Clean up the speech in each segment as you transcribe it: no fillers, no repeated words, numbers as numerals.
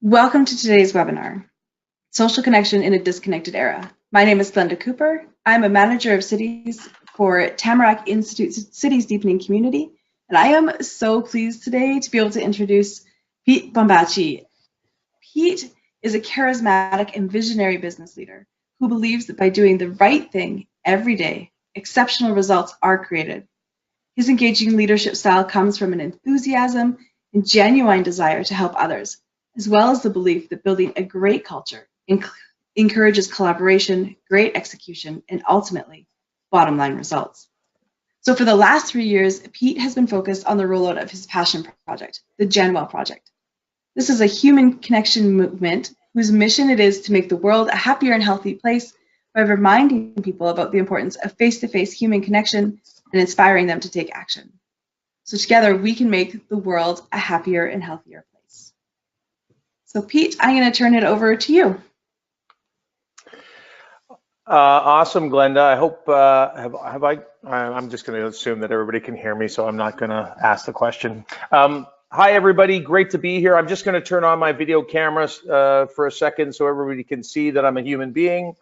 Welcome to today's webinar, Social Connection in a Disconnected Era. My name is Glenda Cooper. I'm a manager of cities for Tamarack Institute Cities Deepening Community, and I am so pleased today to be able to introduce Pete Bombaci. Pete is a charismatic and visionary business leader who believes that by doing the right thing every day, exceptional results are created. His engaging leadership style comes from an enthusiasm and genuine desire to help others, as well as the belief that building a great culture encourages collaboration, great execution, and ultimately, bottom line results. So for the last 3 years, Pete has been focused on the rollout of his passion project, the GenWell project. This is a human connection movement whose mission it is to make the world a happier and healthy place by reminding people about the importance of face-to-face human connection and inspiring them to take action. So together we can make the world a happier and healthier place. So Pete, I'm going to turn it over to you. Awesome, Glenda. I hope, I'm just going to assume that everybody can hear me, so I'm not going to ask the question. Hi, everybody. Great to be here. I'm just going to turn on my video cameras for a second so everybody can see that I'm a human being,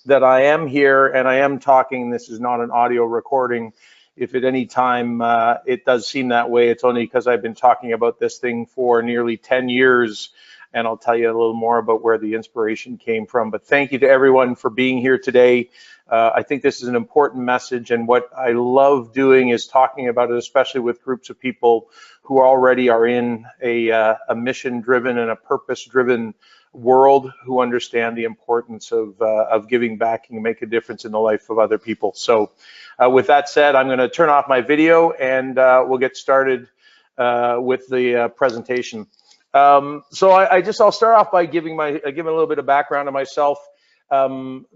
that I am here, and I am talking. This is not an audio recording. If at any time it does seem that way, it's only because I've been talking about this thing for nearly 10 years. And I'll tell you a little more about where the inspiration came from. But thank you to everyone for being here today. I think this is an important message, and what I love doing is talking about it, especially with groups of people who already are in a mission-driven and a purpose-driven world, who understand the importance of giving back and make a difference in the life of other people. So with that said, I'm going to turn off my video and we'll get started with the presentation. I'll start off by giving a little bit of background on myself.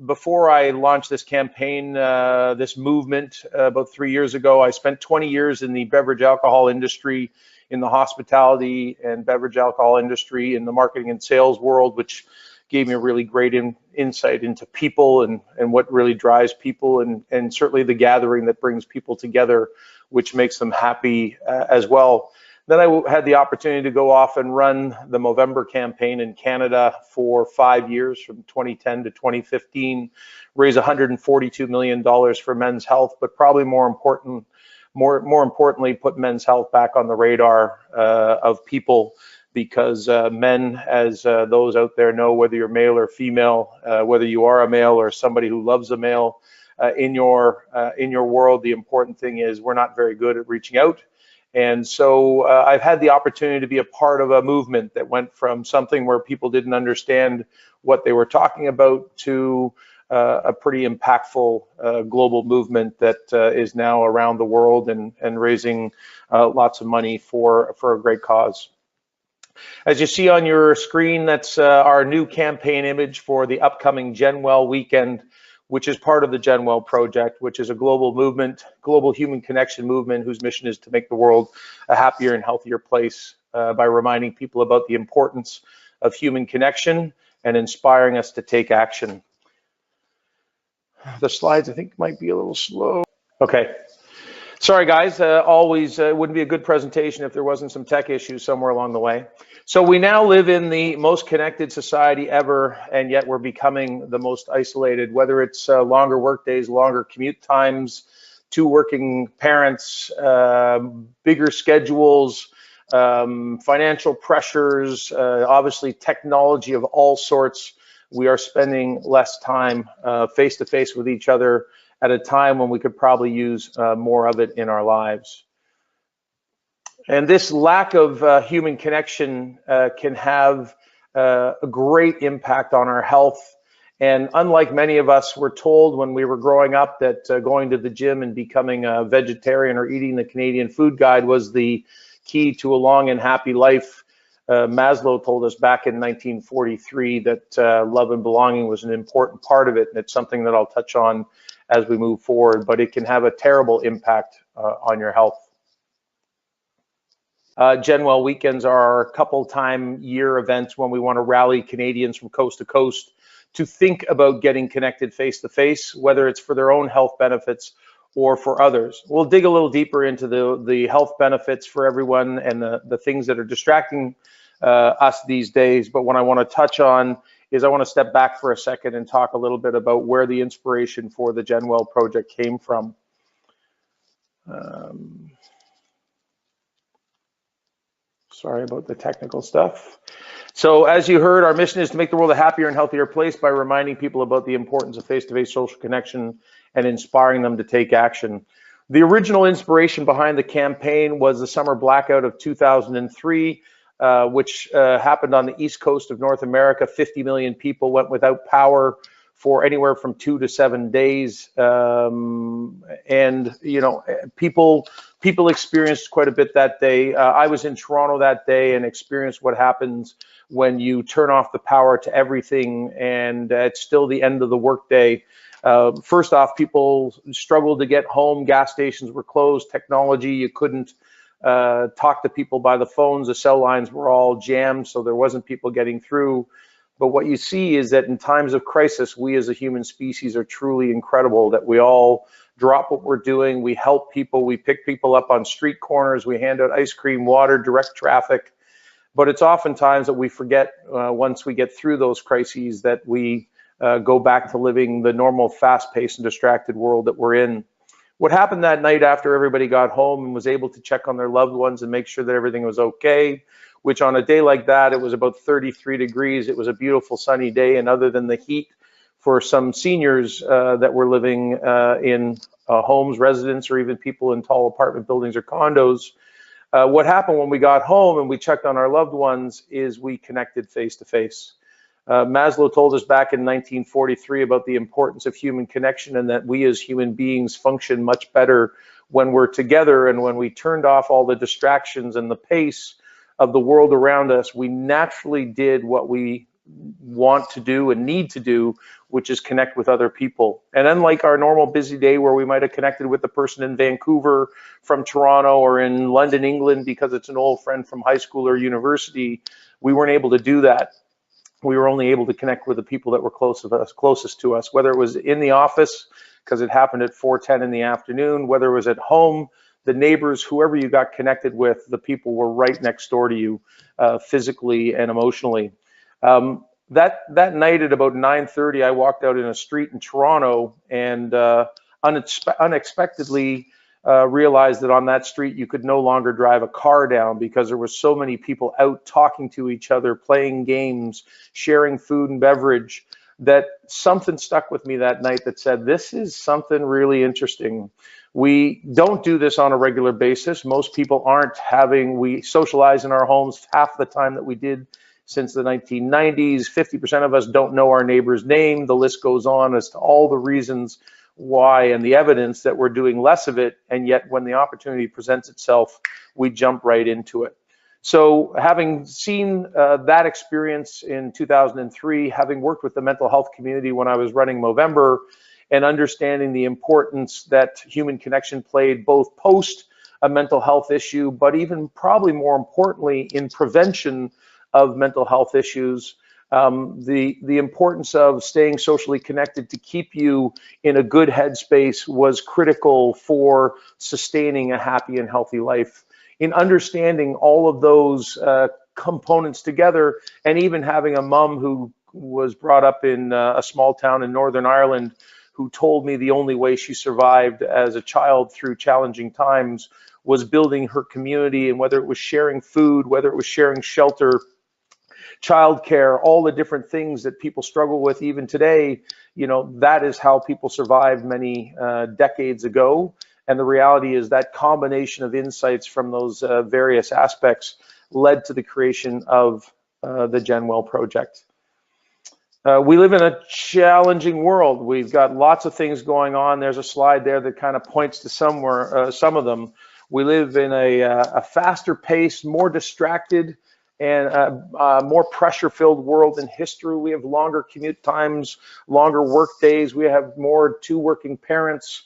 Before I launched this campaign, this movement about 3 years ago, I spent 20 years in the beverage alcohol industry, in the hospitality and beverage alcohol industry, in the marketing and sales world, which gave me a really great insight into people and what really drives people, and certainly the gathering that brings people together, which makes them happy as well. Then I had the opportunity to go off and run the Movember campaign in Canada for 5 years, from 2010 to 2015, raise $142 million for men's health, but probably more importantly, put men's health back on the radar of people, because men, as those out there know, whether you're male or female, whether you are a male or somebody who loves a male, in your world, the important thing is we're not very good at reaching out. And so I've had the opportunity to be a part of a movement that went from something where people didn't understand what they were talking about to a pretty impactful global movement that is now around the world and raising lots of money for a great cause. As you see on your screen, that's our new campaign image for the upcoming GenWell weekend, which is part of the GenWell project, which is a global movement, global human connection movement, whose mission is to make the world a happier and healthier place by reminding people about the importance of human connection and inspiring us to take action. The slides, I think, might be a little slow. Okay. Sorry, guys. It wouldn't be a good presentation if there wasn't some tech issues somewhere along the way. So we now live in the most connected society ever, and yet we're becoming the most isolated, whether it's longer work days, longer commute times, two working parents, bigger schedules, financial pressures, obviously technology of all sorts. We are spending less time face-to-face with each other at a time when we could probably use more of it in our lives. And this lack of human connection can have a great impact on our health. And unlike many of us were told when we were growing up that going to the gym and becoming a vegetarian or eating the Canadian Food Guide was the key to a long and happy life, Maslow told us back in 1943 that love and belonging was an important part of it. And it's something that I'll touch on as we move forward, but it can have a terrible impact on your health. GenWell weekends are a couple-time-year events when we want to rally Canadians from coast to coast to think about getting connected face-to-face, whether it's for their own health benefits or for others. We'll dig a little deeper into the health benefits for everyone and the things that are distracting us these days. But what I want to touch on is I want to step back for a second and talk a little bit about where the inspiration for the GenWell project came from. Sorry about the technical stuff. So as you heard, our mission is to make the world a happier and healthier place by reminding people about the importance of face-to-face social connection and inspiring them to take action. The original inspiration behind the campaign was the summer blackout of 2003, which happened on the East Coast of North America. 50 million people went without power for anywhere from 2 to 7 days. And, you know, people experienced quite a bit that day. I was in Toronto that day and experienced what happens when you turn off the power to everything and it's still the end of the workday. First off, people struggled to get home. Gas stations were closed. Technology, you couldn't talk to people by the phones. The cell lines were all jammed, so there wasn't people getting through. But what you see is that in times of crisis, we as a human species are truly incredible, that we all drop what we're doing. We help people. We pick people up on street corners. We hand out ice cream, water, direct traffic. But it's oftentimes that we forget once we get through those crises that we go back to living the normal fast-paced and distracted world that we're in. What happened that night after everybody got home and was able to check on their loved ones and make sure that everything was okay, which on a day like that, it was about 33 degrees. It was a beautiful sunny day, and other than the heat for some seniors that were living in homes, residents, or even people in tall apartment buildings or condos, what happened when we got home and we checked on our loved ones is we connected face to face. Maslow told us back in 1943 about the importance of human connection and that we as human beings function much better when we're together, and when we turned off all the distractions and the pace of the world around us, we naturally did what we want to do and need to do, which is connect with other people. And unlike our normal busy day where we might have connected with the person in Vancouver from Toronto or in London, England, because it's an old friend from high school or university, we weren't able to do that. We were only able to connect with the people that were closest to us, whether it was in the office, because it happened at 4:10 in the afternoon, whether it was at home, the neighbors, whoever you got connected with, the people were right next door to you physically and emotionally. That night at about 9:30, I walked out in a street in Toronto and unexpectedly realized that on that street you could no longer drive a car down because there were so many people out talking to each other, playing games, sharing food and beverage, that something stuck with me that night that said, this is something really interesting. We don't do this on a regular basis. Most people aren't we socialize in our homes half the time that we did since the 1990s. 50% of us don't know our neighbor's name. The list goes on as to all the reasons why and the evidence that we're doing less of it. And yet when the opportunity presents itself, we jump right into it. So having seen that experience in 2003, having worked with the mental health community when I was running Movember, and understanding the importance that human connection played both post a mental health issue, but even probably more importantly in prevention of mental health issues, the importance of staying socially connected to keep you in a good headspace was critical for sustaining a happy and healthy life. In understanding all of those components together, and even having a mom who was brought up in a small town in Northern Ireland, who told me the only way she survived as a child through challenging times was building her community, and whether it was sharing food, whether it was sharing shelter, childcare, all the different things that people struggle with even today, you know, that is how people survived many decades ago. And the reality is that combination of insights from those various aspects led to the creation of the GenWell project. We live in a challenging world. We've got lots of things going on. There's a slide there that kind of points to some of them. We live in a faster paced, more distracted, and more pressure-filled world in history. We have longer commute times, longer work days. We have more two-working parents.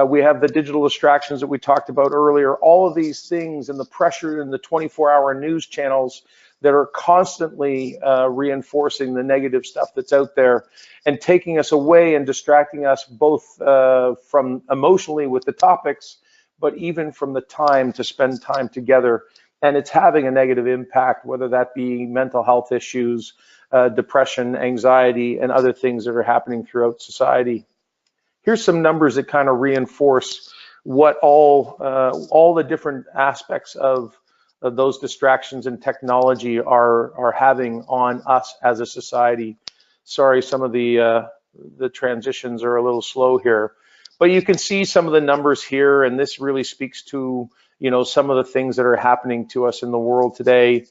We have the digital distractions that we talked about earlier. All of these things and the pressure in the 24-hour news channels that are constantly reinforcing the negative stuff that's out there and taking us away and distracting us both from emotionally with the topics, but even from the time to spend time together and it's having a negative impact, whether that be mental health issues, depression, anxiety, and other things that are happening throughout society. Here's some numbers that kind of reinforce what all the different aspects of those distractions and technology are having on us as a society. Sorry, some of the transitions are a little slow here, but you can see some of the numbers here, and this really speaks to, you know, some of the things that are happening to us in the world today,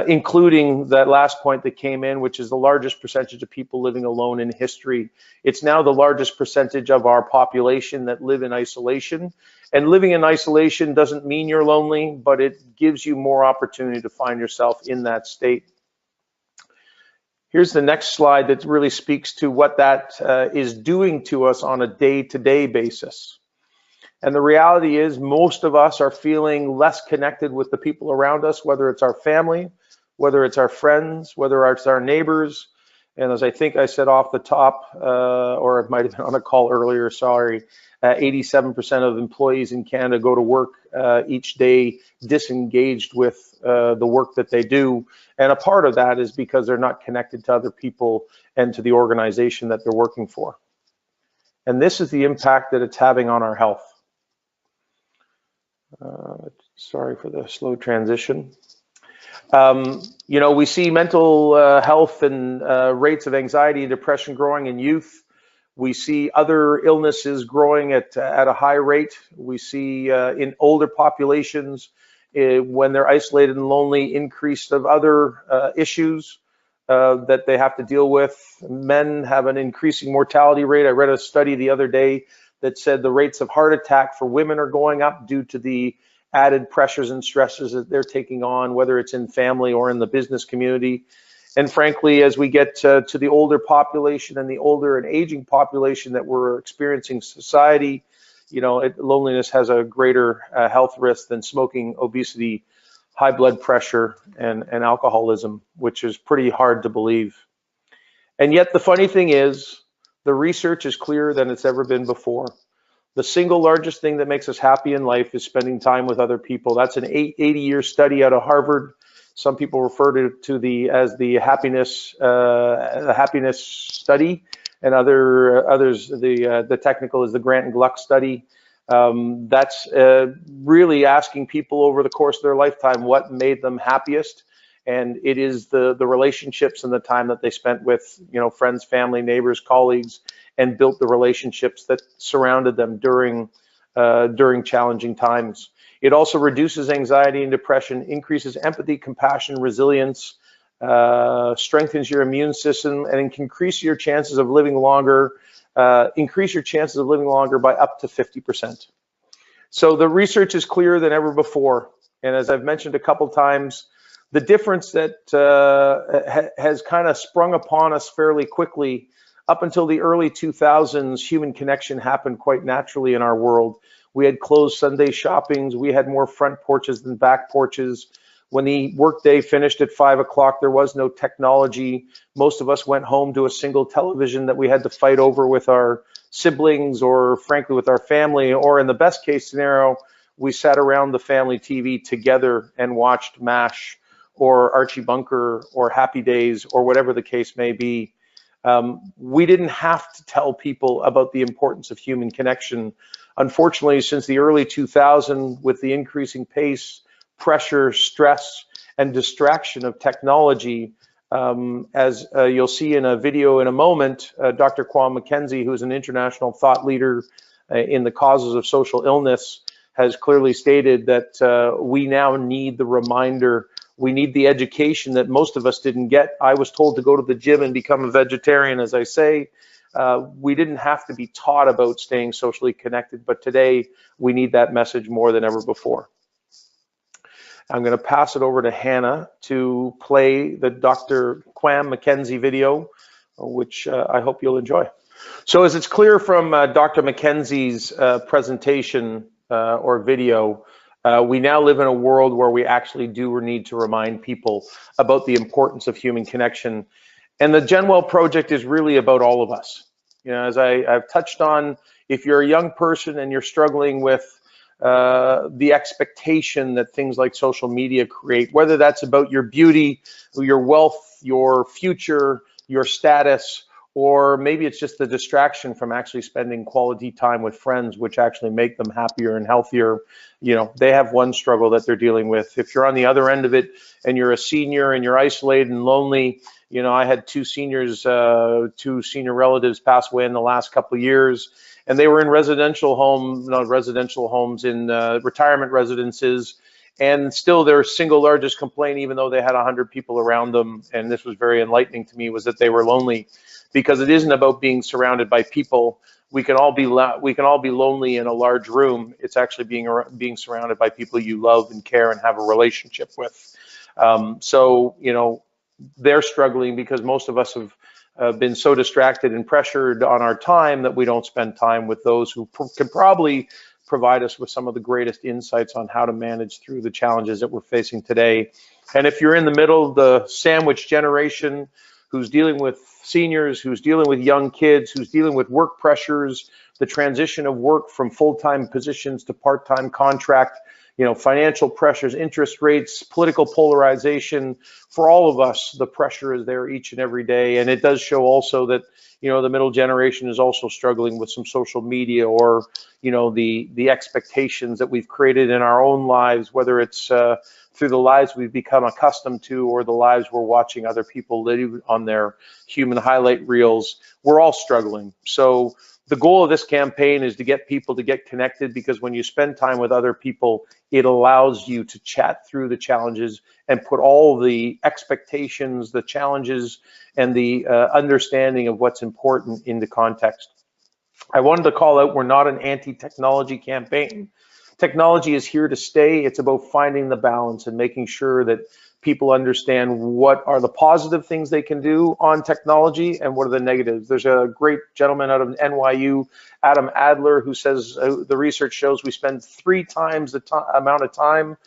including that last point that came in, which is the largest percentage of people living alone in history. It's now the largest percentage of our population that live in isolation. And living in isolation doesn't mean you're lonely, but it gives you more opportunity to find yourself in that state. Here's the next slide that really speaks to what that is doing to us on a day-to-day basis. And the reality is most of us are feeling less connected with the people around us, whether it's our family, whether it's our friends, whether it's our neighbors. And as I think I said off the top, or it might have been on a call earlier, sorry, 87% of employees in Canada go to work each day disengaged with the work that they do. And a part of that is because they're not connected to other people and to the organization that they're working for. And this is the impact that it's having on our health. Sorry for the slow transition. You know, we see mental health and rates of anxiety and depression growing in youth. We see other illnesses growing at a high rate. We see in older populations, when they're isolated and lonely, increase of other issues that they have to deal with. Men have an increasing mortality rate. I read a study the other day that said the rates of heart attack for women are going up due to the added pressures and stresses that they're taking on, whether it's in family or in the business community. And frankly, as we get to the older population and the older and aging population that we're experiencing society, you know, loneliness has a greater health risk than smoking, obesity, high blood pressure, and alcoholism, which is pretty hard to believe. And yet the funny thing is, the research is clearer than it's ever been before. The single largest thing that makes us happy in life is spending time with other people. That's an 80-year study out of Harvard. Some people refer to as the happiness study, and others the technical is the Grant and Gluck study. That's really asking people over the course of their lifetime what made them happiest, and it is the relationships and the time that they spent with, you know, friends, family, neighbors, colleagues, and built the relationships that surrounded them during challenging times. It also reduces anxiety and depression, increases empathy, compassion, resilience, strengthens your immune system, and can increase your chances of living longer. Increase your chances of living longer by up to 50%. So the research is clearer than ever before. And as I've mentioned a couple times, the difference that has kind of sprung upon us fairly quickly. Up until the early 2000s, human connection happened quite naturally in our world. We had closed Sunday shoppings. We had more front porches than back porches. When the workday finished at 5 o'clock, there was no technology. Most of us went home to a single television that we had to fight over with our siblings or frankly with our family, or in the best case scenario, we sat around the family TV together and watched MASH or Archie Bunker or Happy Days or whatever the case may be. We didn't have to tell people about the importance of human connection. Unfortunately, since the early 2000s, with the increasing pace, pressure, stress, and distraction of technology, as you'll see in a video in a moment, Dr. Kwame Mackenzie, who is an international thought leader in the causes of social illness, has clearly stated that we now need the reminder. We need the education that most of us didn't get. I was told to go to the gym and become a vegetarian, as I say. We didn't have to be taught about staying socially connected, but today we need that message more than ever before. I'm going to pass it over to Hannah to play the Dr. Kwame Mackenzie video, which I hope you'll enjoy. So as it's clear from Dr. Mackenzie's presentation or video, we now live in a world where we actually do need to remind people about the importance of human connection. And the GenWell project is really about all of us. You know, as I've touched on, if you're a young person and you're struggling with the expectation that things like social media create, whether that's about your beauty, your wealth, your future, your status, or maybe it's just the distraction from actually spending quality time with friends, which actually make them happier and healthier. You know, they have one struggle that they're dealing with. If you're on the other end of it and you're a senior and you're isolated and lonely, you know, I had two senior relatives pass away in the last couple of years, and they were in retirement residences. And still their single largest complaint, even though they had 100 people around them, and this was very enlightening to me, was that they were lonely, because it isn't about being surrounded by people. We can all be lonely in a large room. It's actually being surrounded by people you love and care and have a relationship with. So, you know, they're struggling because most of us have been so distracted and pressured on our time that we don't spend time with those who can probably provide us with some of the greatest insights on how to manage through the challenges that we're facing today. And if you're in the middle, the sandwich generation, who's dealing with seniors, who's dealing with young kids, who's dealing with work pressures, the transition of work from full-time positions to part-time contract, you know, financial pressures, interest rates, political polarization, for all of us, the pressure is there each and every day. And it does show also that, you know, the middle generation is also struggling with some social media, or, you know, the expectations that we've created in our own lives, whether it's through the lives we've become accustomed to or the lives we're watching other people live on their human highlight reels. We're all struggling. So the goal of this campaign is to get people to get connected, because when you spend time with other people, it allows you to chat through the challenges and put all the expectations, the challenges, and the understanding of what's important into context. I wanted to call out, we're not an anti-technology campaign. Technology is here to stay. It's about finding the balance and making sure that people understand what are the positive things they can do on technology and what are the negatives. There's a great gentleman out of NYU, Adam Adler, who says the research shows we spend 3 times the amount of time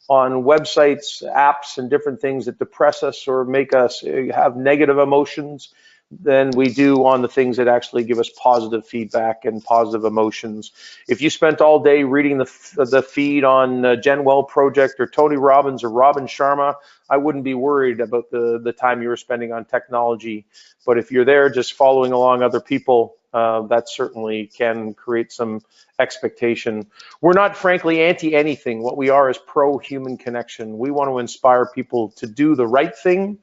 on websites, apps, and different things that depress us or make us have negative emotions than we do on the things that actually give us positive feedback and positive emotions. If you spent all day reading the feed on GenWell Project or Tony Robbins or Robin Sharma, I wouldn't be worried about the time you were spending on technology. But if you're there just following along other people, that certainly can create some expectation. We're not, frankly, anti-anything. What we are is pro-human connection. We want to inspire people to do the right thing.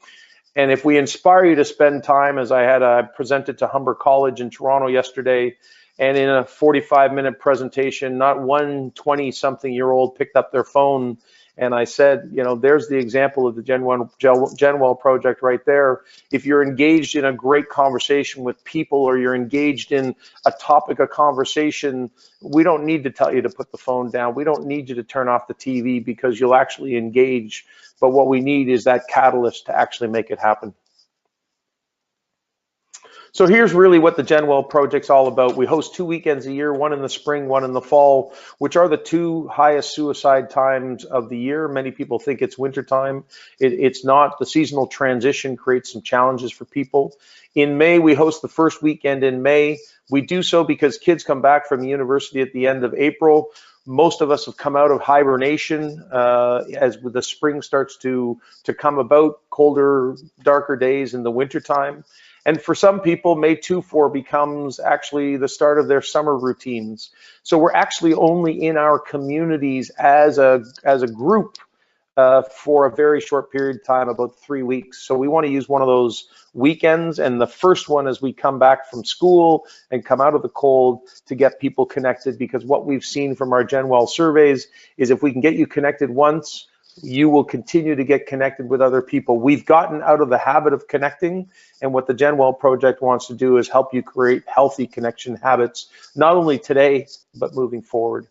And if we inspire you to spend time, as I presented to Humber College in Toronto yesterday, and in a 45-minute presentation, not one 20-something-year-old picked up their phone, and I said, you know, there's the example of the GenWell project right there. If you're engaged in a great conversation with people, or you're engaged in a topic of conversation, we don't need to tell you to put the phone down. We don't need you to turn off the TV, because you'll actually engage. But what we need is that catalyst to actually make it happen. So here's really what the GenWell project's all about. We host 2 weekends a year, one in the spring, one in the fall, which are the 2 highest suicide times of the year. Many people think it's wintertime. It's not. The seasonal transition creates some challenges for people. In May, we host the first weekend in May. We do so because kids come back from university at the end of April. Most of us have come out of hibernation as the spring starts to come about, colder, darker days in the wintertime. And for some people, May 2-4 becomes actually the start of their summer routines. So we're actually only in our communities as a group for a very short period of time, about 3 weeks. So we want to use one of those weekends, and the first one as we come back from school and come out of the cold, to get people connected, because what we've seen from our GenWell surveys is if we can get you connected once, you will continue to get connected with other people. We've gotten out of the habit of connecting, and what the GenWell project wants to do is help you create healthy connection habits, not only today, but moving forward.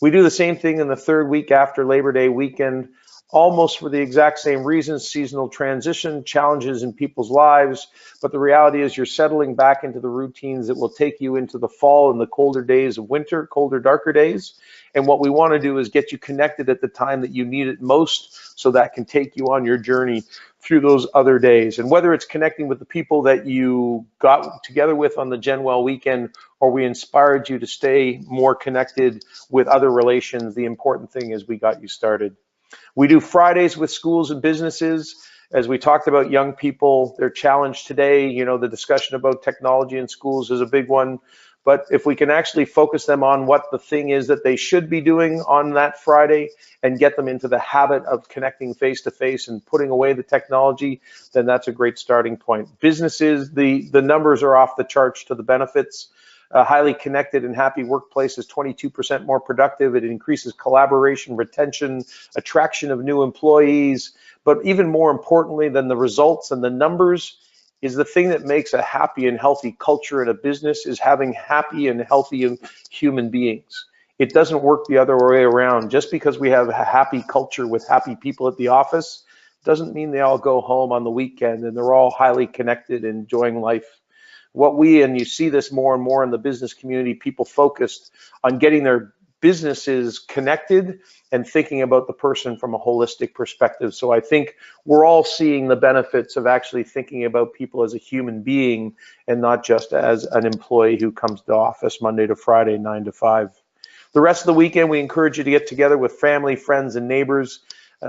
We do the same thing in the 3rd week after Labor Day weekend, almost for the exact same reasons: seasonal transition, challenges in people's lives. But the reality is you're settling back into the routines that will take you into the fall and the colder days of winter, colder, darker days. And what we want to do is get you connected at the time that you need it most, so that can take you on your journey through those other days. And whether it's connecting with the people that you got together with on the GenWell weekend, or we inspired you to stay more connected with other relations, the important thing is we got you started. We do Fridays with schools and businesses. As we talked about young people, their challenge today, you know, the discussion about technology in schools is a big one. But if we can actually focus them on what the thing is that they should be doing on that Friday and get them into the habit of connecting face to face and putting away the technology, then that's a great starting point. Businesses, the numbers are off the charts to the benefits. A highly connected and happy workplace is 22% more productive. It increases collaboration, retention, attraction of new employees. But even more importantly than the results and the numbers is the thing that makes a happy and healthy culture in a business is having happy and healthy human beings. It doesn't work the other way around. Just because we have a happy culture with happy people at the office doesn't mean they all go home on the weekend and they're all highly connected and enjoying life. And you see this more and more in the business community, people focused on getting their businesses connected and thinking about the person from a holistic perspective. So I think we're all seeing the benefits of actually thinking about people as a human being and not just as an employee who comes to office Monday to Friday, 9 to 5. The rest of the weekend, we encourage you to get together with family, friends, and neighbors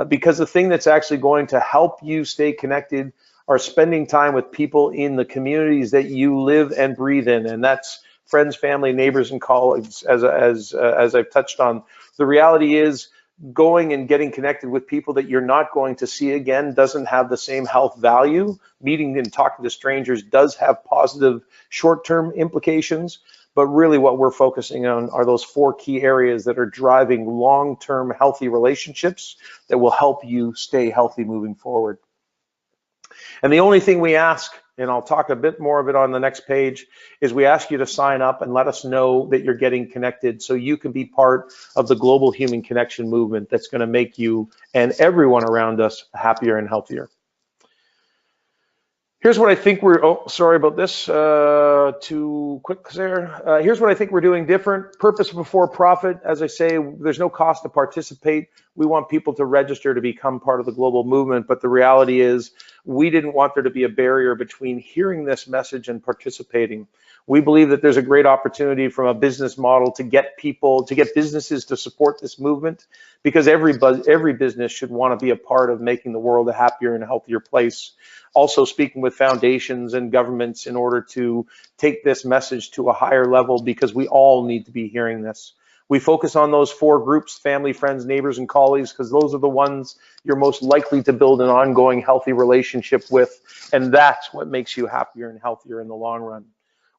because the thing that's actually going to help you stay connected are spending time with people in the communities that you live and breathe in, and that's friends, family, neighbors, and colleagues, as I've touched on. The reality is going and getting connected with people that you're not going to see again doesn't have the same health value. Meeting and talking to strangers does have positive short-term implications, but really what we're focusing on are those 4 key areas that are driving long-term healthy relationships that will help you stay healthy moving forward. And the only thing we ask, and I'll talk a bit more of it on the next page, is we ask you to sign up and let us know that you're getting connected so you can be part of the global human connection movement that's going to make you and everyone around us happier and healthier. Here's what I think sorry about this, too quick there. Here's what I think we're doing different. Purpose before profit. As I say, there's no cost to participate. We want people to register to become part of the global movement, but the reality is we didn't want there to be a barrier between hearing this message and participating. We believe that there's a great opportunity from a business model to get businesses to support this movement, because every business should want to be a part of making the world a happier and healthier place. Also speaking with foundations and governments in order to take this message to a higher level, because we all need to be hearing this. We focus on those 4 groups: family, friends, neighbors, and colleagues, because those are the ones you're most likely to build an ongoing healthy relationship with, and that's what makes you happier and healthier in the long run.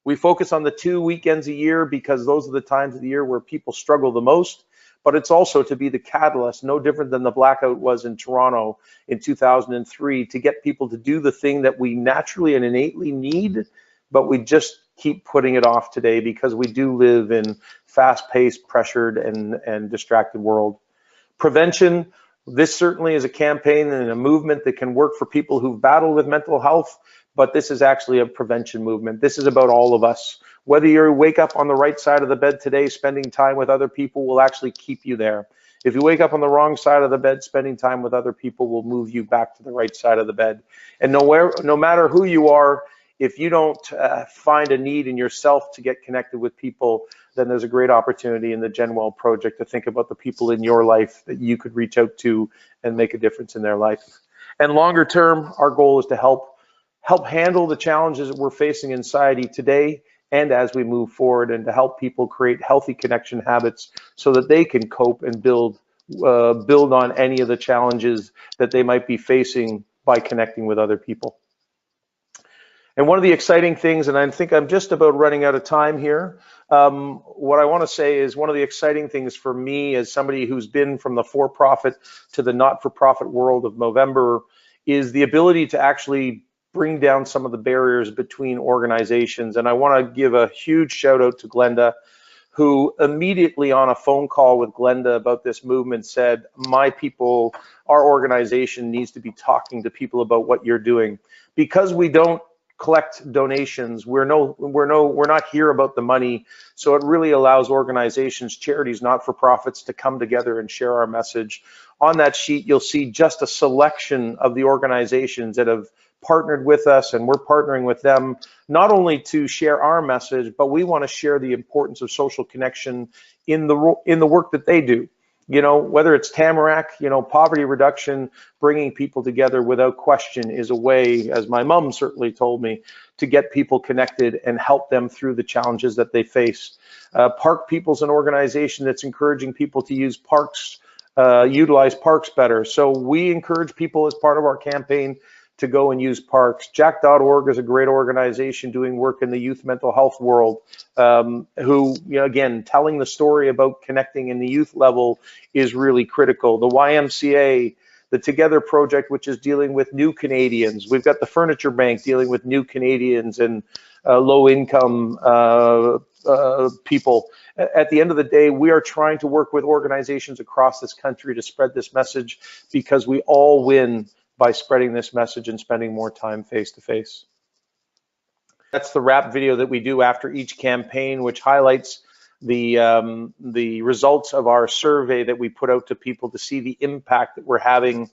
We focus on the 2 weekends a year because those are the times of the year where people struggle the most, but it's also to be the catalyst, no different than the blackout was in Toronto in 2003, to get people to do the thing that we naturally and innately need, but we just keep putting it off today because we do live in fast-paced, pressured, and distracted world. Prevention, this certainly is a campaign and a movement that can work for people who've battled with mental health, but this is actually a prevention movement. This is about all of us. Whether you wake up on the right side of the bed today, spending time with other people will actually keep you there. If you wake up on the wrong side of the bed, spending time with other people will move you back to the right side of the bed. And no matter who you are, if you don't find a need in yourself to get connected with people, then there's a great opportunity in the GenWell project to think about the people in your life that you could reach out to and make a difference in their life. And longer term, our goal is to help handle the challenges that we're facing in society today and as we move forward, and to help people create healthy connection habits so that they can cope and build on any of the challenges that they might be facing by connecting with other people. And one of the exciting things, and I think I'm just about running out of time here, what I want to say is one of the exciting things for me as somebody who's been from the for-profit to the not-for-profit world of Movember is the ability to actually bring down some of the barriers between organizations. And I want to give a huge shout out to Glenda, who immediately on a phone call with Glenda about this movement said, my people, our organization needs to be talking to people about what you're doing. Because we don't collect donations, we're not here about the money, so it really allows organizations, charities, not-for-profits to come together and share our message. On that sheet, you'll see just a selection of the organizations that have partnered with us, and we're partnering with them not only to share our message, but we want to share the importance of social connection in the work that they do. You know, whether it's Tamarack, you know, poverty reduction, bringing people together without question is a way, as my mom certainly told me, to get people connected and help them through the challenges that they face. Park People's an organization that's encouraging people to use parks, utilize parks better. So we encourage people as part of our campaign to go and use parks. Jack.org is a great organization doing work in the youth mental health world, who, you know, again, telling the story about connecting in the youth level is really critical. The YMCA, the Together Project, which is dealing with new Canadians. We've got the Furniture Bank dealing with new Canadians and low-income people. At the end of the day, we are trying to work with organizations across this country to spread this message, because we all win by spreading this message and spending more time face-to-face. That's the wrap video that we do after each campaign, which highlights the results of our survey that we put out to people to see the impact that we're having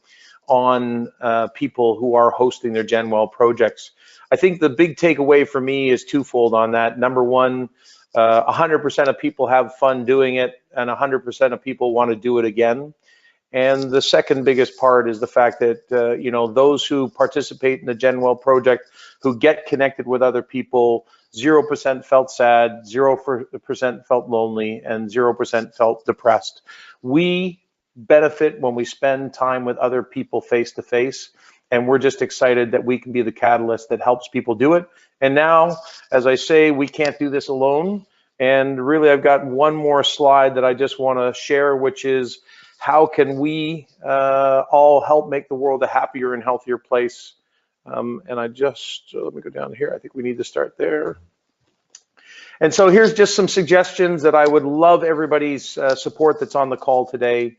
on people who are hosting their GenWell projects. I think the big takeaway for me is twofold on that. Number one, 100% of people have fun doing it, and 100% of people want to do it again. And the second biggest part is the fact that, you know, those who participate in the GenWell project, who get connected with other people, 0% felt sad, 0% felt lonely, and 0% felt depressed. We benefit when we spend time with other people face to face, and we're just excited that we can be the catalyst that helps people do it. And now, as I say, we can't do this alone. And really, I've got one more slide that I just want to share, which is, how can we all help make the world a happier and healthier place? And I just, let me go down here. I think we need to start there. And so here's just some suggestions that I would love everybody's support that's on the call today.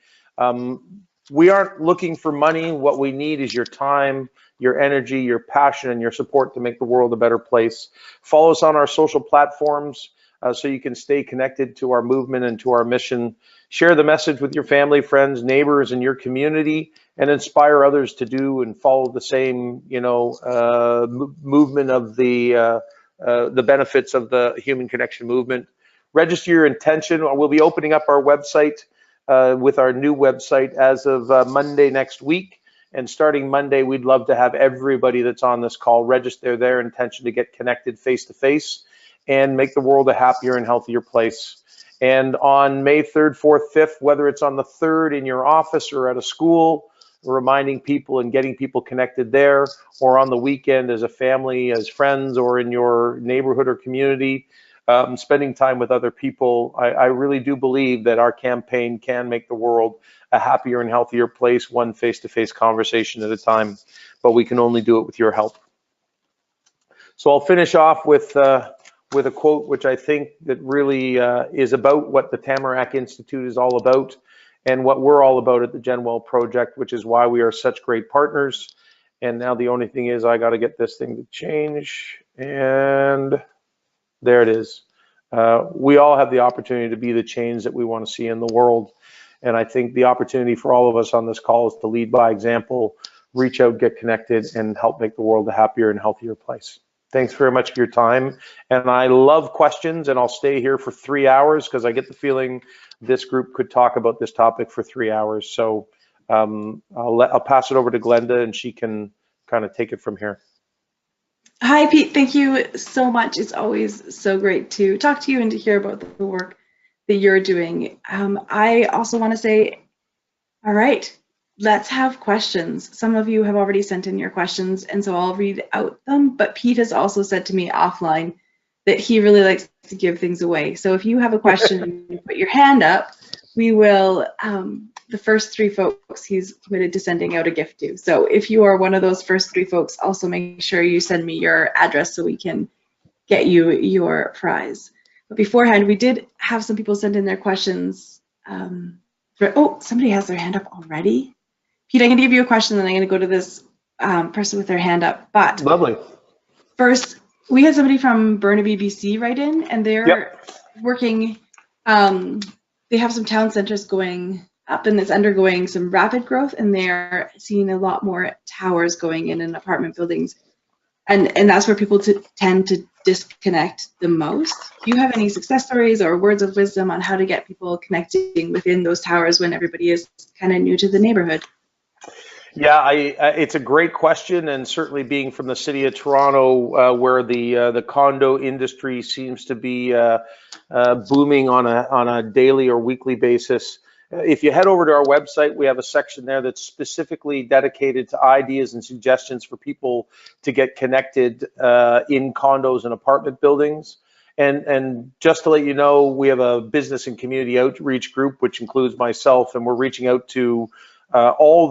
We aren't looking for money. What we need is your time, your energy, your passion, and your support to make the world a better place. Follow us on our social platforms so you can stay connected to our movement and to our mission. Share the message with your family, friends, neighbors, and your community, and inspire others to do and follow the same, you know, movement of the benefits of the human connection movement. Register your intention. We'll be opening up our website with our new website as of Monday next week. And starting Monday, we'd love to have everybody that's on this call register their intention to get connected face to face and make the world a happier and healthier place. And on May 3rd, 4th, 5th, whether it's on the 3rd in your office or at a school, reminding people and getting people connected there, or on the weekend as a family, as friends, or in your neighborhood or community, spending time with other people, I really do believe that our campaign can make the world a happier and healthier place, one face-to-face conversation at a time, but we can only do it with your help. So I'll finish off with a quote which I think that really is about what the Tamarack Institute is all about and what we're all about at the GenWell Project, which is why we are such great partners. And now the only thing is I got to get this thing to change, and there it is. We all have the opportunity to be the change that we want to see in the world. And I think the opportunity for all of us on this call is to lead by example, reach out, get connected, and help make the world a happier and healthier place. Thanks very much for your time. And I love questions, and I'll stay here for 3 hours because I get the feeling this group could talk about this topic for 3 hours. So I'll pass it over to Glenda, and she can kind of take it from here. Hi, Pete. Thank you so much. It's always so great to talk to you and to hear about the work that you're doing. I also want to say, all right, let's have questions. Some of you have already sent in your questions, and so I'll read out them, but Pete has also said to me offline that he really likes to give things away. So if you have a question and you put your hand up, we will, the first 3 folks he's committed to sending out a gift to. So if you are one of those first 3 folks, also make sure you send me your address so we can get you your prize. But beforehand, we did have some people send in their questions. Oh, somebody has their hand up already. Pete, I'm going to give you a question, and I'm going to go to this person with their hand up. But lovely. First, we had somebody from Burnaby, BC write in, and they're working. They have some town centers going up and it's undergoing some rapid growth, and they're seeing a lot more towers going in apartment buildings. And that's where people tend to disconnect the most. Do you have any success stories or words of wisdom on how to get people connecting within those towers when everybody is kind of new to the neighborhood? Yeah, it's a great question, and certainly being from the city of Toronto, where the condo industry seems to be booming on a daily or weekly basis. If you head over to our website, we have a section there that's specifically dedicated to ideas and suggestions for people to get connected in condos and apartment buildings. And just to let you know, we have a business and community outreach group, which includes myself, and we're reaching out to all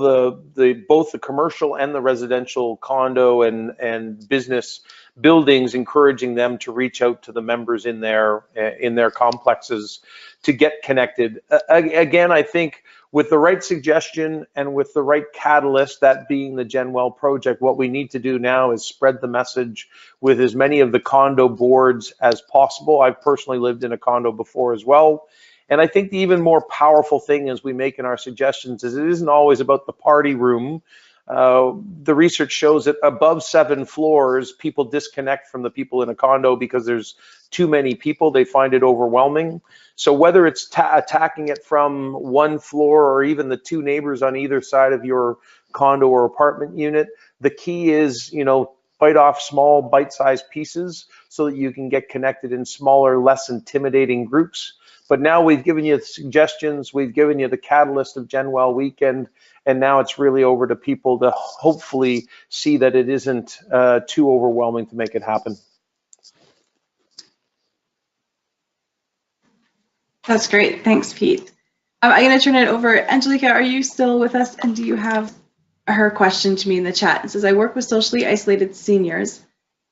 both the commercial and the residential condo and business buildings, encouraging them to reach out to the members in their complexes to get connected. Again, I think with the right suggestion and with the right catalyst, that being the GenWell project, what we need to do now is spread the message with as many of the condo boards as possible. I've personally lived in a condo before as well. And I think the even more powerful thing as we make in our suggestions is it isn't always about the party room. The research shows that above 7 floors, people disconnect from the people in a condo because there's too many people. They find it overwhelming. So whether it's attacking it from 1 floor or even the 2 neighbors on either side of your condo or apartment unit, the key is, bite off small bite-sized pieces so that you can get connected in smaller, less intimidating groups. But now we've given you the suggestions, we've given you the catalyst of GenWell Weekend, and now it's really over to people to hopefully see that it isn't too overwhelming to make it happen. That's great. Thanks, Pete. I'm going to turn it over. Angelica, are you still with us? And do you have her question to me in the chat? It says, I work with socially isolated seniors,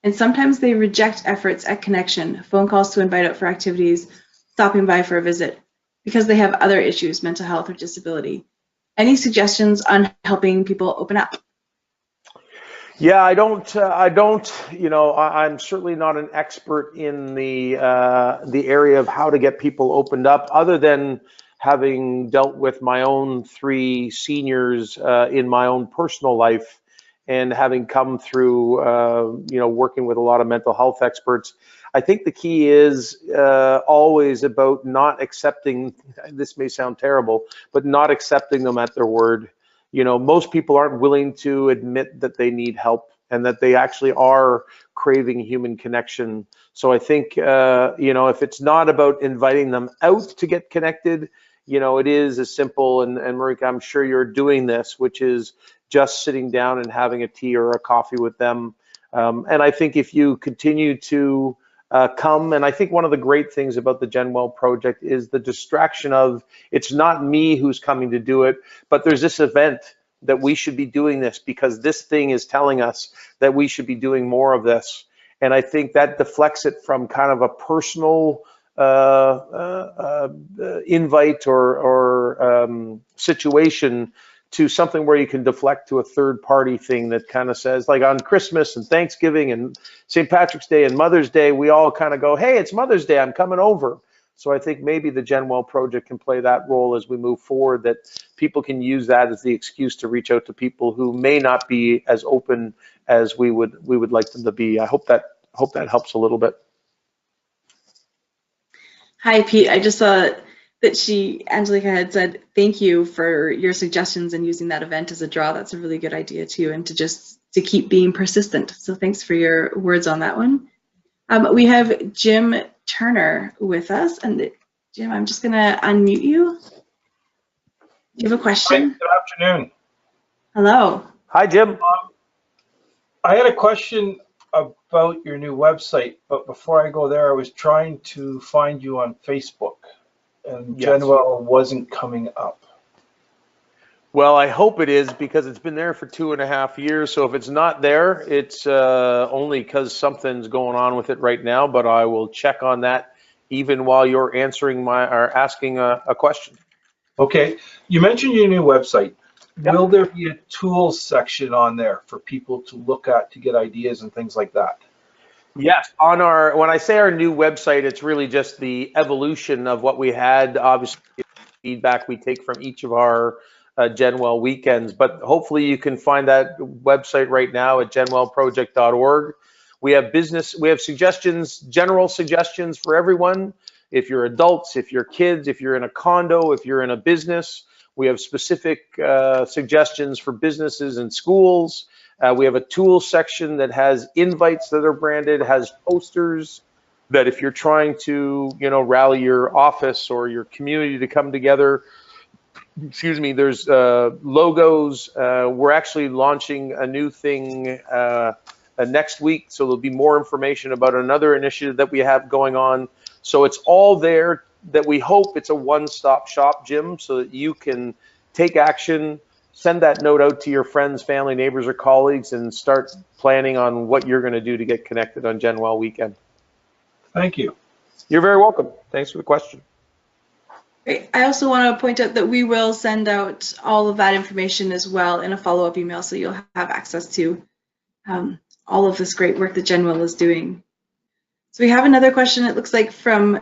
and sometimes they reject efforts at connection, phone calls to invite out for activities, stopping by for a visit, because they have other issues, mental health or disability. Any suggestions on helping people open up? Yeah, I'm certainly not an expert in the area of how to get people opened up, other than having dealt with my own 3 seniors in my own personal life, and having come through, working with a lot of mental health experts. I think the key is always about not accepting, this may sound terrible, but not accepting them at their word. Most people aren't willing to admit that they need help and that they actually are craving human connection. So I think, if it's not about inviting them out to get connected, it is as simple, and Marika, I'm sure you're doing this, which is just sitting down and having a tea or a coffee with them. And I think if you continue to come, and I think one of the great things about the GenWell project is the distraction of, it's not me who's coming to do it, but there's this event that we should be doing this because this thing is telling us that we should be doing more of this. And I think that deflects it from kind of a personal invite or situation to something where you can deflect to a third party thing that kind of says, like on Christmas and Thanksgiving and St. Patrick's Day and Mother's Day, we all kind of go, hey, it's Mother's Day, I'm coming over. So I think maybe the GenWell project can play that role as we move forward, that people can use that as the excuse to reach out to people who may not be as open as we would like them to be. I hope that helps a little bit. Hi, Pete. I just saw that Angelica had said, thank you for your suggestions and using that event as a draw. That's a really good idea too, and to keep being persistent. So thanks for your words on that one. We have Jim Turner with us, and Jim, I'm just gonna unmute you. Do you have a question? Hi, good afternoon. Hello. Hi, Jim. I had a question about your new website, but before I go there, I was trying to find you on Facebook, and Yes. GenWell wasn't coming up. Well, I hope it is, because it's been there for 2.5 years. So if it's not there, it's only because something's going on with it right now. But I will check on that even while you're asking a question. Okay, you mentioned your new website. Yep. Will there be a tools section on there for people to look at to get ideas and things like that? Yes, when I say our new website, it's really just the evolution of what we had. Obviously, feedback we take from each of our GenWell weekends. But hopefully you can find that website right now at genwellproject.org. We have suggestions, general suggestions for everyone. If you're adults, if you're kids, if you're in a condo, if you're in a business, we have specific suggestions for businesses and schools. We have a tools section that has invites that are branded, has posters that if you're trying to, rally your office or your community to come together, excuse me, there's logos. We're actually launching a new thing next week, so there'll be more information about another initiative that we have going on. So it's all there, that we hope it's a one-stop shop, Jim, so that you can take action, send that note out to your friends, family, neighbors, or colleagues, and start planning on what you're going to do to get connected on GenWell weekend. Thank you. You're very welcome. Thanks for the question. Great. I also want to point out that we will send out all of that information as well in a follow-up email, so you'll have access to all of this great work that GenWell is doing. So we have another question, it looks like, from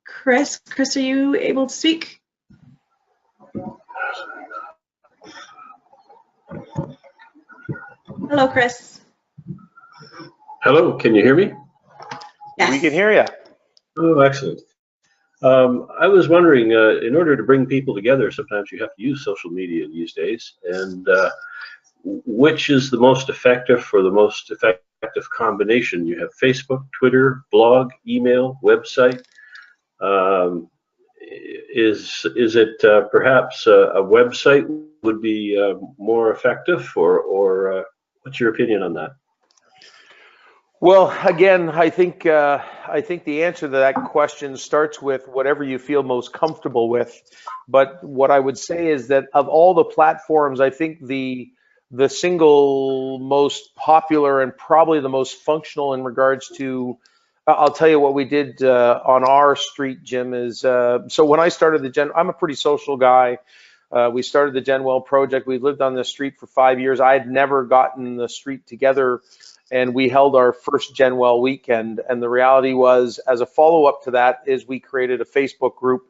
Chris. Chris, are you able to speak? Hello, Chris. Hello, can you hear me? Yes. We can hear you. Oh, excellent. I was wondering, in order to bring people together, sometimes you have to use social media these days, and which is the most effective or the most effective combination? You have Facebook, Twitter, blog, email, website. Is it perhaps a website would be more effective, or what's your opinion on that? Well, again, I think the answer to that question starts with whatever you feel most comfortable with. But what I would say is that of all the platforms, I think the single most popular and probably the most functional in regards to, I'll tell you what we did on our street, Jim, is so when I started I'm a pretty social guy. We started the GenWell project. We lived on this street for 5 years. I had never gotten the street together, and we held our first GenWell weekend. And the reality was, as a follow-up to that, is we created a Facebook group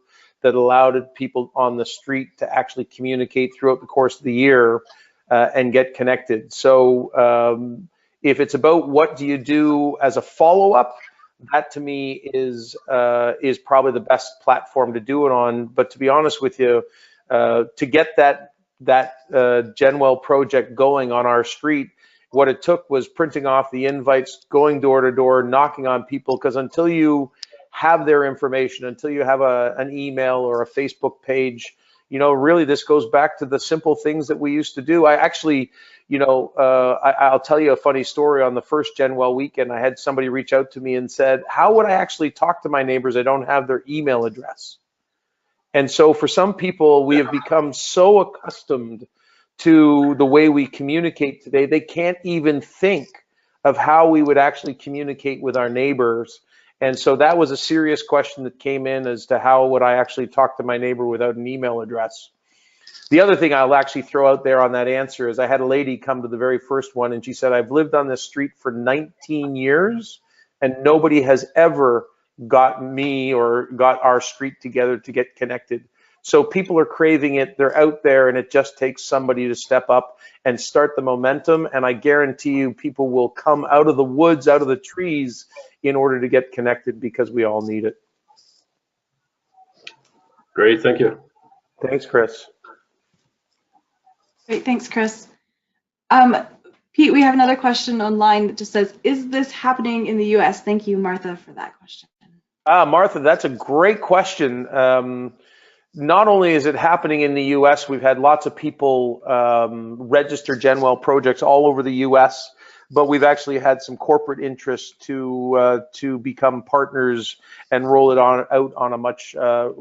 that allowed people on the street to actually communicate throughout the course of the year and get connected. So if it's about what do you do as a follow-up, that to me is probably the best platform to do it on. But to be honest with you, to get that GenWell project going on our street, what it took was printing off the invites, going door to door, knocking on people, because until you have their information, until you have an email or a Facebook page, really this goes back to the simple things that we used to do. I actually, I'll tell you a funny story. On the first GenWell weekend, I had somebody reach out to me and said, how would I actually talk to my neighbors? I don't have their email address. And so for some people, we have become so accustomed to the way we communicate today, they can't even think of how we would actually communicate with our neighbors. And so that was a serious question that came in as to how would I actually talk to my neighbor without an email address. The other thing I'll actually throw out there on that answer is I had a lady come to the very first one, and she said, I've lived on this street for 19 years and nobody has ever got me or got our street together to get connected. So people are craving it, they're out there, and it just takes somebody to step up and start the momentum. And I guarantee you people will come out of the woods, out of the trees in order to get connected, because we all need it. Great, thank you. Thanks, Chris. Great, thanks, Chris. Pete, we have another question online that just says, is this happening in the US? Thank you, Martha, for that question. Martha, that's a great question. Not only is it happening in the US, we've had lots of people register GenWell projects all over the US, but we've actually had some corporate interest to become partners and roll it out on a much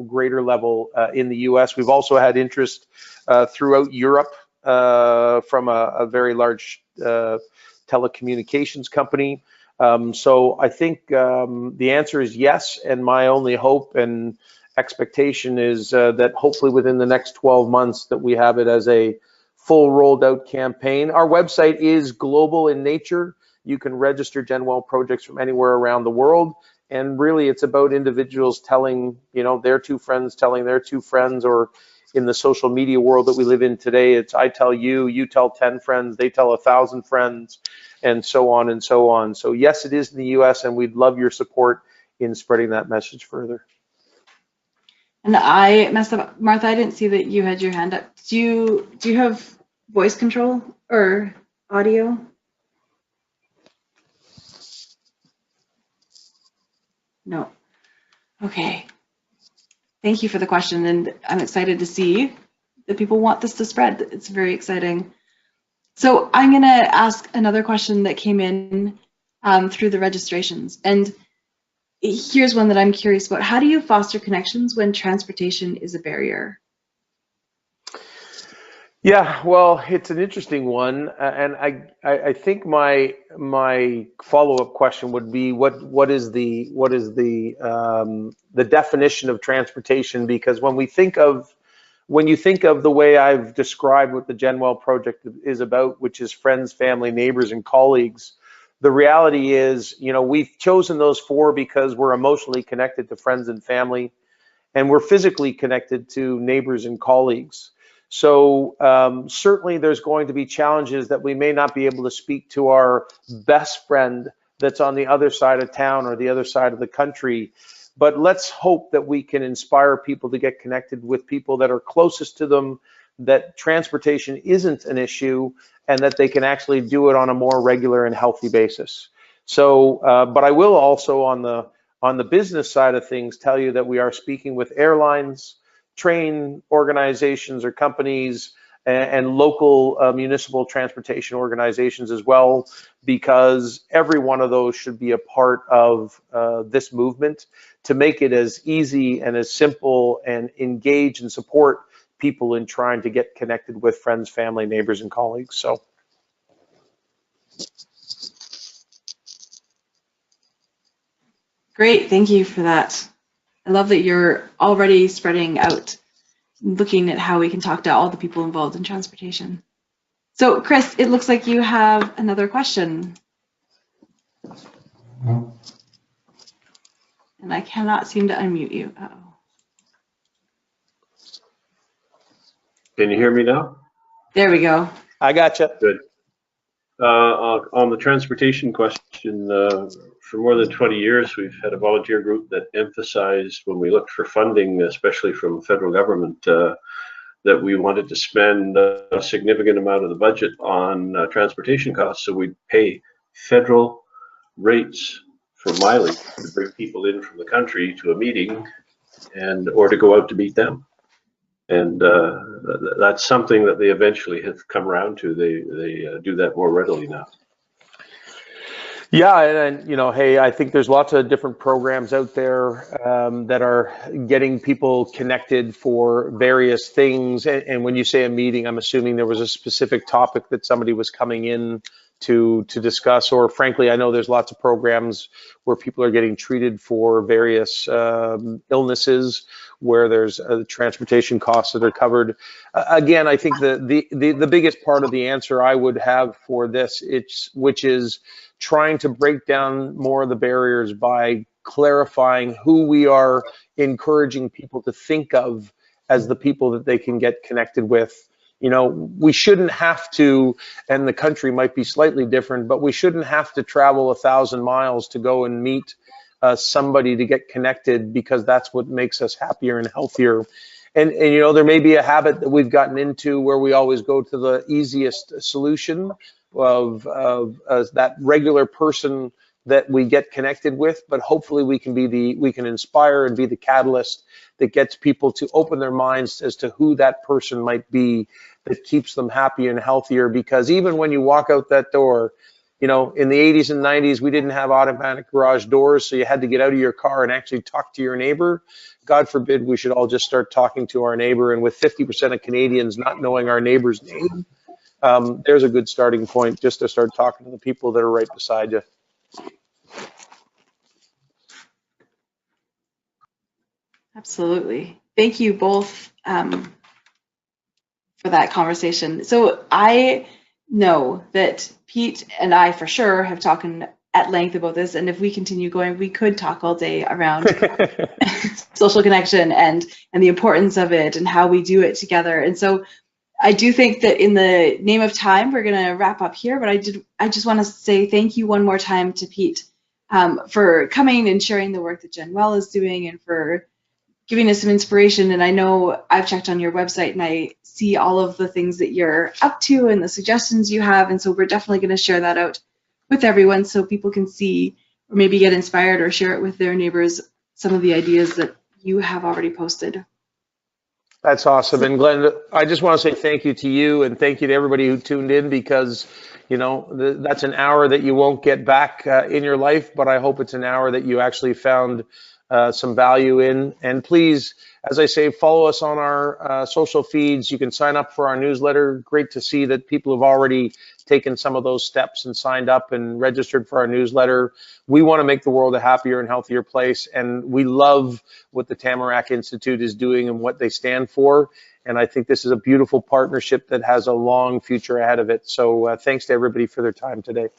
greater level in the US. We've also had interest throughout Europe from a very large telecommunications company. So I think the answer is yes, and my only hope and expectation is that hopefully within the next 12 months that we have it as a full rolled out campaign. Our website is global in nature. You can register GenWell projects from anywhere around the world. And really, it's about individuals telling, their two friends telling their two friends, or in the social media world that we live in today, it's I tell you, you tell 10 friends, they tell 1,000 friends, and so on and so on. So yes, it is in the US, and we'd love your support in spreading that message further. And I messed up, Martha, I didn't see that you had your hand up. Do you have voice control or audio? No. Okay. Thank you for the question, and I'm excited to see that people want this to spread. It's very exciting. So I'm going to ask another question that came in through the registrations. And here's one that I'm curious about. How do you foster connections when transportation is a barrier? Yeah, well, it's an interesting one, and I think my follow-up question would be what is the definition of transportation? Because when you think of the way I've described what the GenWell project is about, which is friends, family, neighbors, and colleagues, the reality is, we've chosen those four because we're emotionally connected to friends and family, and we're physically connected to neighbors and colleagues. So certainly there's going to be challenges that we may not be able to speak to our best friend that's on the other side of town or the other side of the country. But let's hope that we can inspire people to get connected with people that are closest to them, that transportation isn't an issue, and that they can actually do it on a more regular and healthy basis. So, but I will also on the business side of things tell you that we are speaking with airlines, train organizations or companies, and local municipal transportation organizations as well, because every one of those should be a part of this movement to make it as easy and as simple and engage and support people in trying to get connected with friends, family, neighbors, and colleagues. So. Great, thank you for that. I love that you're already spreading out, looking at how we can talk to all the people involved in transportation. So, Chris, it looks like you have another question. And I cannot seem to unmute you. Uh-oh. Can you hear me now? There we go. I gotcha. Good. On the transportation question, for more than 20 years, we've had a volunteer group that emphasized when we looked for funding, especially from federal government, that we wanted to spend a significant amount of the budget on transportation costs. So we'd pay federal rates for mileage to bring people in from the country to a meeting or to go out to meet them. And that's something that they eventually have come around to. They do that more readily now. Yeah, and hey, I think there's lots of different programs out there that are getting people connected for various things. And when you say a meeting, I'm assuming there was a specific topic that somebody was coming in to discuss, or frankly, I know there's lots of programs where people are getting treated for various illnesses, where there's transportation costs that are covered. Again, I think the biggest part of the answer I would have for this, which is trying to break down more of the barriers by clarifying who we are encouraging people to think of as the people that they can get connected with. We shouldn't have to, and the country might be slightly different, but we shouldn't have to travel 1,000 miles to go and meet somebody to get connected, because that's what makes us happier and healthier. And there may be a habit that we've gotten into where we always go to the easiest solution of that regular person that we get connected with, but hopefully we can inspire and be the catalyst that gets people to open their minds as to who that person might be, that keeps them happy and healthier. Because even when you walk out that door, in the 80s and 90s, we didn't have automatic garage doors, so you had to get out of your car and actually talk to your neighbor. God forbid we should all just start talking to our neighbor. And with 50% of Canadians not knowing our neighbor's name, there's a good starting point, just to start talking to the people that are right beside you. Absolutely. Thank you both for that conversation. So I know that Pete and I for sure have at length about this, and if we continue going, we could talk all day around social connection and the importance of it and how we do it together. And so I do think that in the name of time, we're going to wrap up here, but I just want to say thank you one more time to Pete for coming and sharing the work that GenWell is doing and for giving us some inspiration. And I know I've checked on your website and I see all of the things that you're up to and the suggestions you have. And so we're definitely going to share that out with everyone so people can see or maybe get inspired or share it with their neighbors, some of the ideas that you have already posted. That's awesome. And Glenn, I just want to say thank you to you and thank you to everybody who tuned in, because, you know, that's an hour that you won't get back in your life, but I hope it's an hour that you actually found some value in. And please, as I say, follow us on our social feeds. You can sign up for our newsletter. Great to see that people have already taken some of those steps and signed up and registered for our newsletter. We want to make the world a happier and healthier place, and we love what the Tamarack Institute is doing and what they stand for. And I think this is a beautiful partnership that has a long future ahead of it. So thanks to everybody for their time today.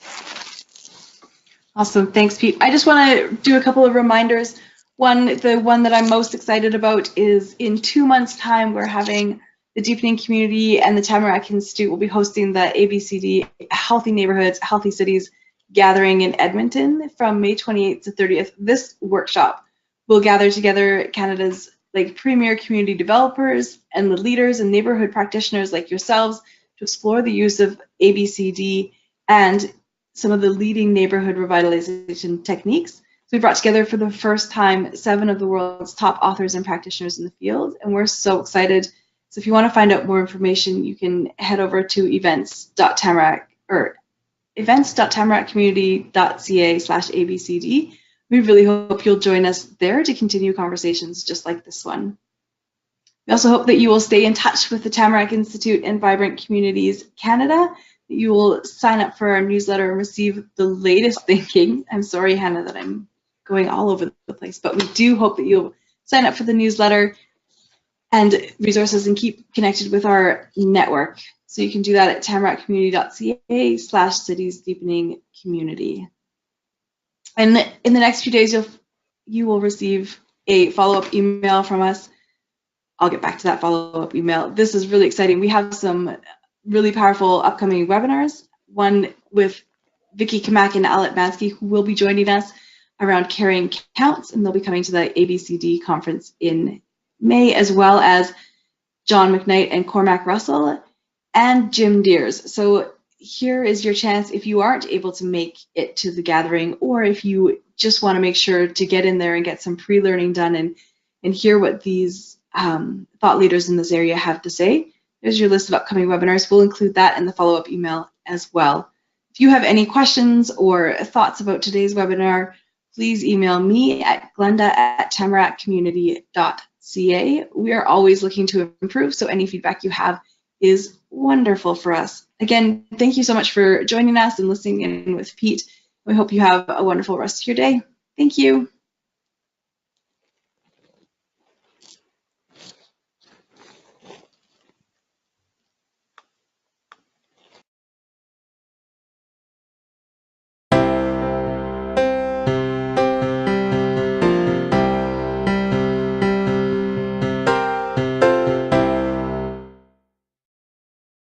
Awesome. Thanks, Pete. I just want to do a couple of reminders. The one that I'm most excited about is in 2 months' time, we're having the Deepening community and the Tamarack Institute will be hosting the ABCD Healthy Neighborhoods, Healthy Cities gathering in Edmonton from May 28th to 30th. This workshop will gather together Canada's premier community developers and the leaders and neighborhood practitioners like yourselves to explore the use of ABCD and some of the leading neighborhood revitalization techniques. So we brought together for the first time 7 of the world's top authors and practitioners in the field, and we're so excited. So if you want to find out more information, you can head over to events.tamarackcommunity.ca/ABCD. We really hope you'll join us there to continue conversations just like this one. We also hope that you will stay in touch with the Tamarack Institute and Vibrant Communities Canada, that you will sign up for our newsletter and receive the latest thinking. I'm sorry, Hannah, that I'm going all over the place, but we do hope that you'll sign up for the newsletter and resources and keep connected with our network. So you can do that at tamarackcommunity.ca/cities deepening community. And in the next few days, you will receive a follow-up email from us. I'll get back to that follow-up email. This is really exciting. We have some really powerful upcoming webinars, one with Vicki Kamak and Alet Mansky, who will be joining us around Caring Counts, and they'll be coming to the ABCD conference in May, as well as John McKnight and Cormac Russell and Jim Deers. So here is your chance if you aren't able to make it to the gathering, or if you just want to make sure to get in there and get some pre-learning done and hear what these thought leaders in this area have to say. There's your list of upcoming webinars. We'll include that in the follow-up email as well. If you have any questions or thoughts about today's webinar, please email me at glenda@tamarackcommunity.ca. We are always looking to improve, so any feedback you have is wonderful for us. Again, thank you so much for joining us and listening in with Pete. We hope you have a wonderful rest of your day. Thank you.